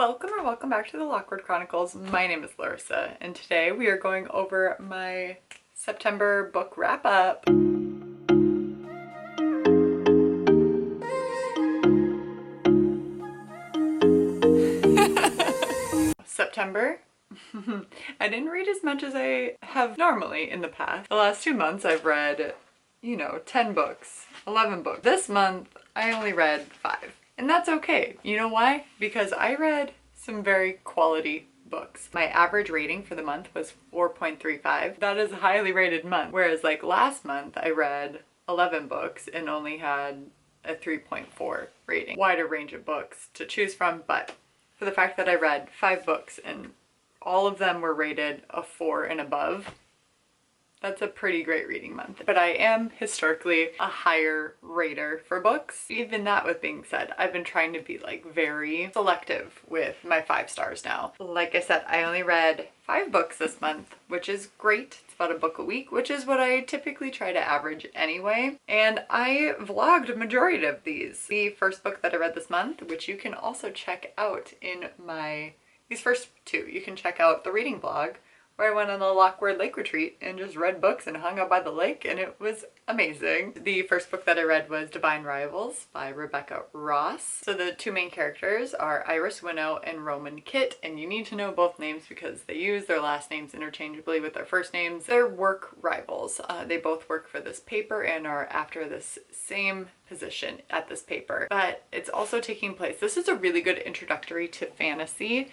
Welcome back to the Lockwood Chronicles. My name is Larissa, and today we are going over my September book wrap-up. September. I didn't read as much as I have normally in the past. The last 2 months I've read, 10 books, 11 books. This month I only read 5. And that's okay. You know why? Because I read some very quality books. My average rating for the month was 4.35. That is a highly rated month. Whereas like last month I read 11 books and only had a 3.4 rating. Wider range of books to choose from, but for the fact that I read 5 books and all of them were rated a 4 and above, that's a pretty great reading month. But I am historically a higher rater for books. Even that with being said, I've been trying to be like very selective with my 5 stars now. Like I said, I only read 5 books this month, which is great. It's about a book a week, which is what I typically try to average anyway. And I vlogged a majority of these. The first book that I read this month, which you can also check out in these first 2, you can check out the reading blog, where I went on a Lockwood Lake retreat and just read books and hung out by the lake, and it was amazing. The first book that I read was Divine Rivals by Rebecca Ross. So the 2 main characters are Iris Winnow and Roman Kitt, and you need to know both names because they use their last names interchangeably with their first names. They're work rivals. They both work for this paper and are after this same position at this paper. But it's also taking place. This is a really good introductory to fantasy,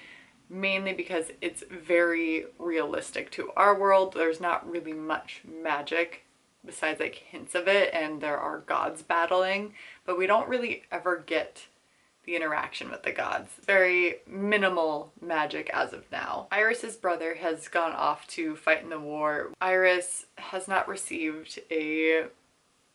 mainly because it's very realistic to our world. There's not really much magic besides like hints of it, and there are gods battling, but we don't really ever get the interaction with the gods. Very minimal magic as of now. Iris's brother has gone off to fight in the war. Iris has not received a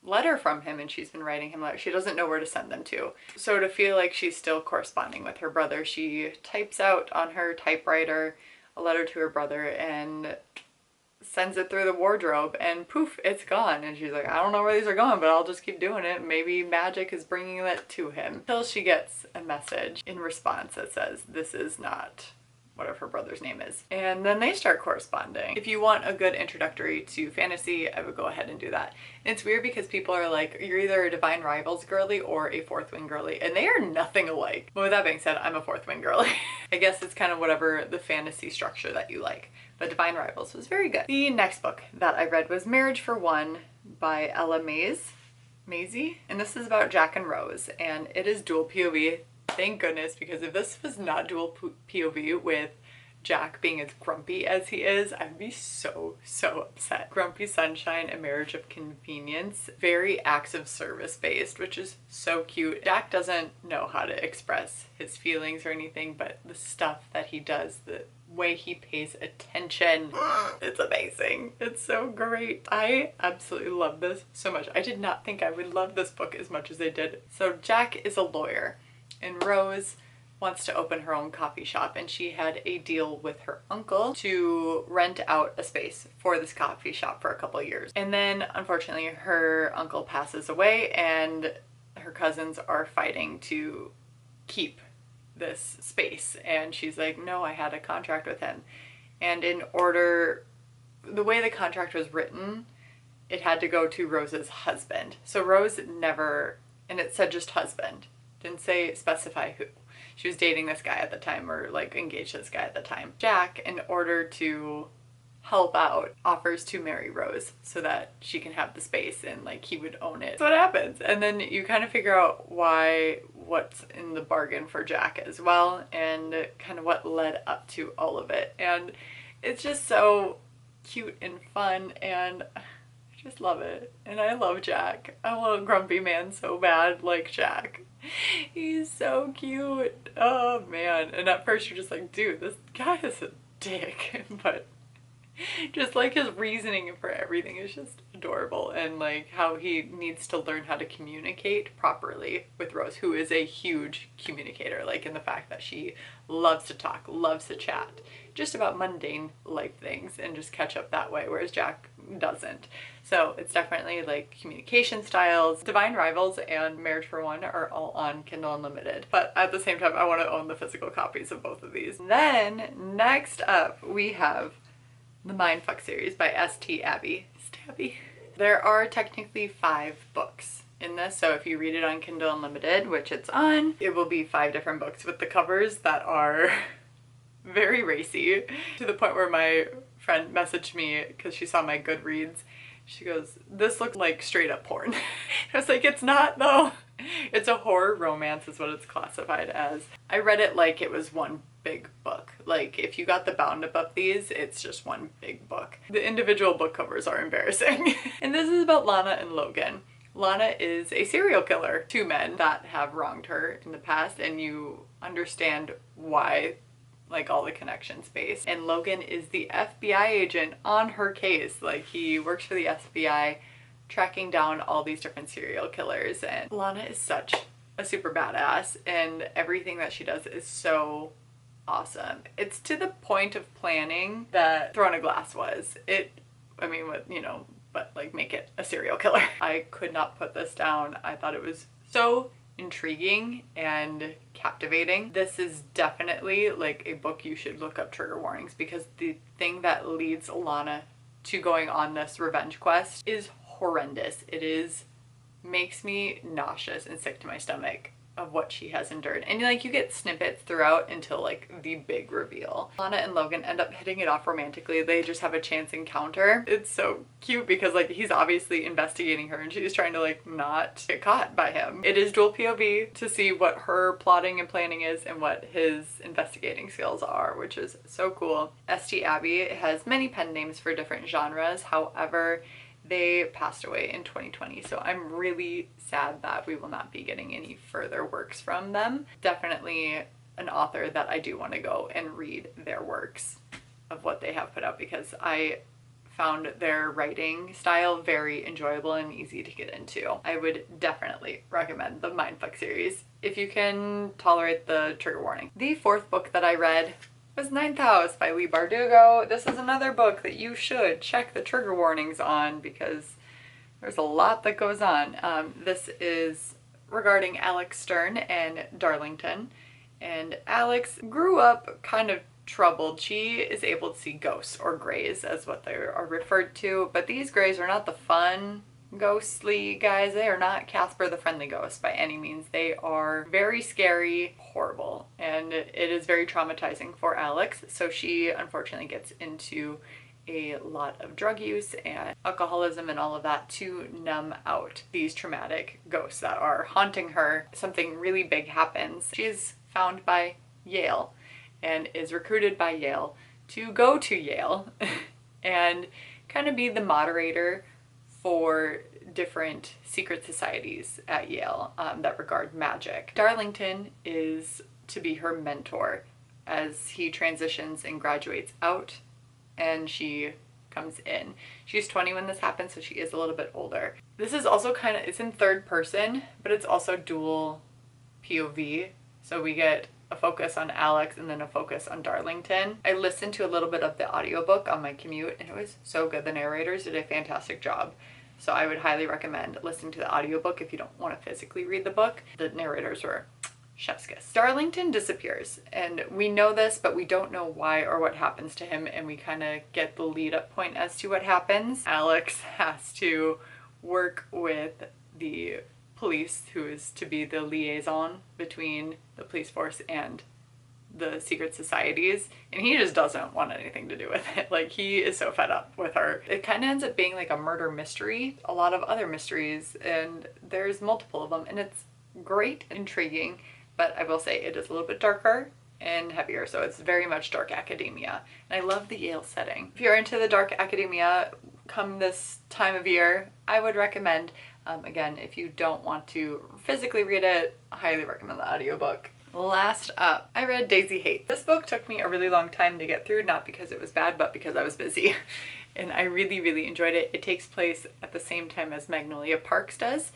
letter from him, and she's been writing him letters. She doesn't know where to send them to. So to feel like she's still corresponding with her brother, she types out on her typewriter a letter to her brother and sends it through the wardrobe, and poof, it's gone. And she's like, I don't know where these are going, but I'll just keep doing it. Maybe magic is bringing that to him. Until she gets a message in response that says, this is not whatever her brother's name is. And then they start corresponding. If you want a good introductory to fantasy, I would go ahead and do that. And it's weird because people are like, you're either a Divine Rivals girly or a Fourth Wing girly, and they are nothing alike. But with that being said, I'm a Fourth Wing girly. I guess it's kind of whatever the fantasy structure that you like. But Divine Rivals was very good. The next book that I read was Marriage for One by Ella Maisie, and this is about Jack and Rose, and it is dual POV. Thank goodness, because if this was not dual POV with Jack being as grumpy as he is, I'd be so upset. Grumpy Sunshine, A Marriage of Convenience. Very acts of service based, which is so cute. Jack doesn't know how to express his feelings or anything, but the stuff that he does, the way he pays attention, it's amazing. It's so great. I absolutely love this so much. I did not think I would love this book as much as I did. So Jack is a lawyer, and Rose wants to open her own coffee shop, and she had a deal with her uncle to rent out a space for this coffee shop for a couple of years. And then unfortunately her uncle passes away, and her cousins are fighting to keep this space, and she's like, no, I had a contract with him. And the way the contract was written, it had to go to Rose's husband. So Rose never, and it said just husband, didn't specify who. She was dating this guy at the time, or like engaged to this guy at the time. Jack, in order to help out, offers to marry Rose so that she can have the space and like he would own it. So what happens? And then you kind of figure out what's in the bargain for Jack as well, and kind of what led up to all of it. And it's just so cute and fun, and I just love it. And I love Jack. I want a grumpy man so bad like Jack. He's so cute. Oh man. And at first you're just like, dude, this guy is a dick. But just like his reasoning for everything is just adorable, and like how he needs to learn how to communicate properly with Rose, who is a huge communicator, like in the fact that she loves to talk, loves to chat just about mundane life things and just catch up that way, whereas Jack doesn't. So it's definitely like Communication Styles, Divine Rivals, and Marriage for One are all on Kindle Unlimited. But at the same time, I want to own the physical copies of both of these. Then next up, we have the Mindfuck series by St. Abby. Stabby. There are technically 5 books in this, so if you read it on Kindle Unlimited, which it's on, it will be 5 different books with the covers that are very racy, to the point where my friend messaged me because she saw my GOODREADS. She goes, "This looks like straight up porn." I was like, it's not though. It's a horror romance is what it's classified as. I read it like it was one big book. Like if you got the bound up of these, it's just one big book. The individual book covers are embarrassing. And this is about Lana and Logan. Lana is a serial killer. 2 men that have wronged her in the past, and you understand why, like all the connections based. And Logan is the FBI agent on her case. Like he works for the FBI tracking down all these different serial killers, and Lana is such a super badass and everything that she does is so awesome. It's to the point of planning that Throne of Glass was. I mean, with, you know, but like make it a serial killer. I could not put this down. I thought it was so intriguing and captivating. This is definitely like a book you should look up trigger warnings, because the thing that leads Lana to going on this revenge quest is horrendous. Makes me nauseous and sick to my stomach of what she has endured. And like you get snippets throughout until like the big reveal. Lana and Logan end up hitting it off romantically. They just have a chance encounter. It's so cute because like he's obviously investigating her and she's trying to like not get caught by him. It is dual POV to see what her plotting and planning is and what his investigating skills are, which is so cool. St. Abby has many pen names for different genres. However, they passed away in 2020, so I'm really sad that we will not be getting any further works from them. Definitely an author that I do want to go and read their works of what they have put out, because I found their writing style very enjoyable and easy to get into. I would definitely recommend the Mindfuck series if you can tolerate the trigger warning. The 4th book that I read was Ninth House by Leigh Bardugo. This is another book that you should check the trigger warnings on because there's a lot that goes on. This is regarding Alex Stern and Darlington. And Alex grew up kind of troubled. She is able to see ghosts, or greys as what they are referred to, but these greys are not the fun ghostly guys. They are not Casper the Friendly Ghost by any means. They are very scary, horrible, and it is very traumatizing for Alex. So she unfortunately gets into a lot of drug use and alcoholism and all of that to numb out these traumatic ghosts that are haunting her. Something really big happens. She's found by Yale and is recruited by Yale to go to Yale and kind of be the moderator for different secret societies at Yale that regard magic. Darlington is to be her mentor as he transitions and graduates out and she comes in. She's 20 when this happens, so she is a little bit older. This is also it's in 3rd person, but it's also dual POV. So we get a focus on Alex and then a focus on Darlington. I listened to a little bit of the audiobook on my commute and it was so good. The narrators did a fantastic job. So I would highly recommend listening to the audiobook if you don't want to physically read the book. The narrators were chef's kiss. Darlington disappears, and we know this, but we don't know why or what happens to him, and we kind of get the lead up point as to what happens. Alex has to work with the police, who is to be the liaison between the police force and the secret societies, and he just doesn't want anything to do with it. Like, he is so fed up with her. It kind of ends up being like a murder mystery, a lot of other mysteries, and there's multiple of them, and it's great, intriguing, but I will say it is a little bit darker and heavier, so it's very much dark academia, and I love the Yale setting. If you're into the dark academia come this time of year, I would recommend, again, if you don't want to physically read it, I highly recommend the audiobook. Last up, I read Daisy Hate. This book took me a really long time to get through, not because it was bad, but because I was busy. And I really, really enjoyed it. It takes place at the same time as Magnolia Parks does.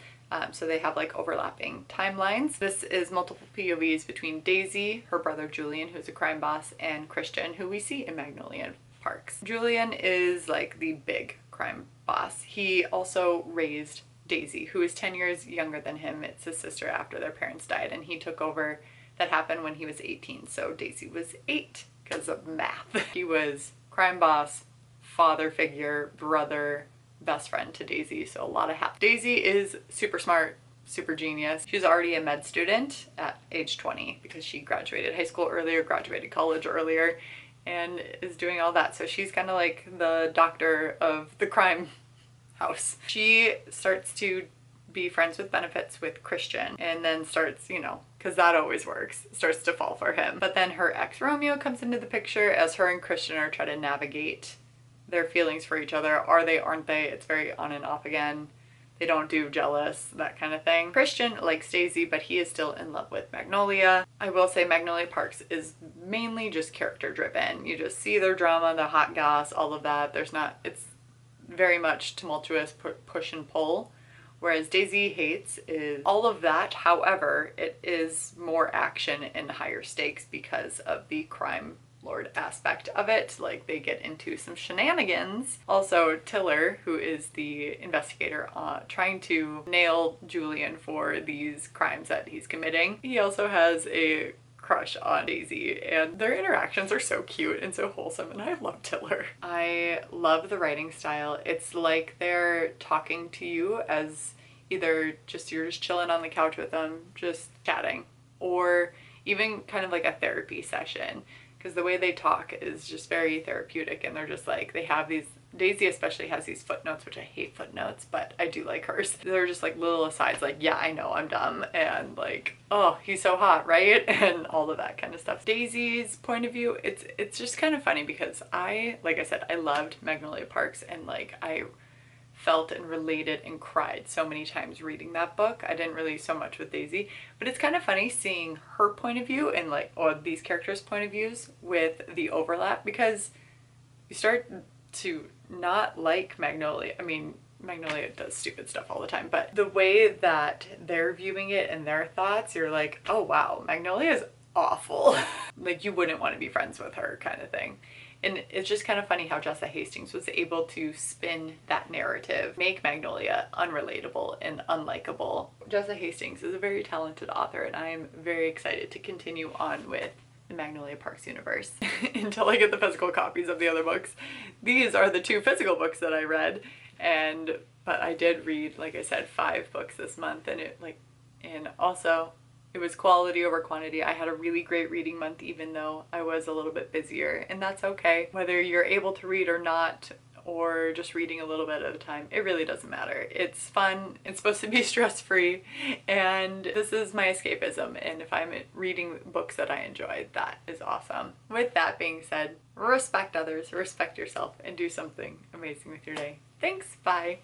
So they have like overlapping timelines. This is multiple POVs between Daisy, her brother Julian, who's a crime boss, and Christian, who we see in Magnolia Parks. Julian is like the big crime boss. He also raised Daisy, who is 10 years younger than him. It's his sister after their parents died, and he took over. That happened when he was 18, so Daisy was 8 because of math. He was crime boss, father figure, brother, best friend to Daisy, so a lot of Daisy is super smart, super genius. She was already a med student at age 20 because she graduated high school earlier, graduated college earlier, and is doing all that. So she's kind of like the doctor of the crime house. She starts to be friends with benefits with Christian, and then starts, you know, because that always works, starts to fall for him. But then her ex Romeo comes into the picture as her and Christian are trying to navigate their feelings for each other. Are they, aren't they? It's very on and off again. They don't do jealous, that kind of thing. Christian likes Daisy, but he is still in love with Magnolia. I will say Magnolia Parks is mainly just character driven. You just see their drama, the hot goss, all of that. It's very much tumultuous push and pull. Whereas Daisy Hates is all of that. However, it is more action and higher stakes because of the crime lord aspect of it. Like, they get into some shenanigans. Also, Tiller, who is the investigator trying to nail Julian for these crimes that he's committing, he also has a crush on Daisy, and their interactions are so cute and so wholesome, and I love Tiller. I love the writing style. It's like they're talking to you as either you're just chilling on the couch with them, just chatting, or even kind of like a therapy session, because the way they talk is just very therapeutic, and they're just like, they have these, Daisy especially has these footnotes, which I hate footnotes, but I do like hers. They're just like little asides, like, yeah, I know I'm dumb, and like, oh, he's so hot, right? And all of that kind of stuff. Daisy's point of view, it's just kind of funny because like I said, I loved Magnolia Parks, and like I felt and related and cried so many times reading that book. I didn't really so much with Daisy, but it's kind of funny seeing her point of view and like, or these characters' point of views with the overlap, because you start to not like Magnolia. I mean, Magnolia does stupid stuff all the time, but the way that they're viewing it and their thoughts, you're like, oh wow, Magnolia is awful. Like, you wouldn't want to be friends with her, kind of thing. And it's just kind of funny how Jessa Hastings was able to spin that narrative, make Magnolia unrelatable and unlikable. Jessa Hastings is a very talented author, and I am very excited to continue on with the Magnolia Parks universe until I get the physical copies of the other books. These are the 2 physical books that I read, but I did read, like I said, 5 books this month, and also it was quality over quantity. I had a really great reading month, even though I was a little bit busier, and that's okay. Whether you're able to read or not, or just reading a little bit at a time, it really doesn't matter. It's fun, it's supposed to be stress-free, and this is my escapism, and if I'm reading books that I enjoy, that is awesome. With that being said, respect others, respect yourself, and do something amazing with your day. Thanks, bye!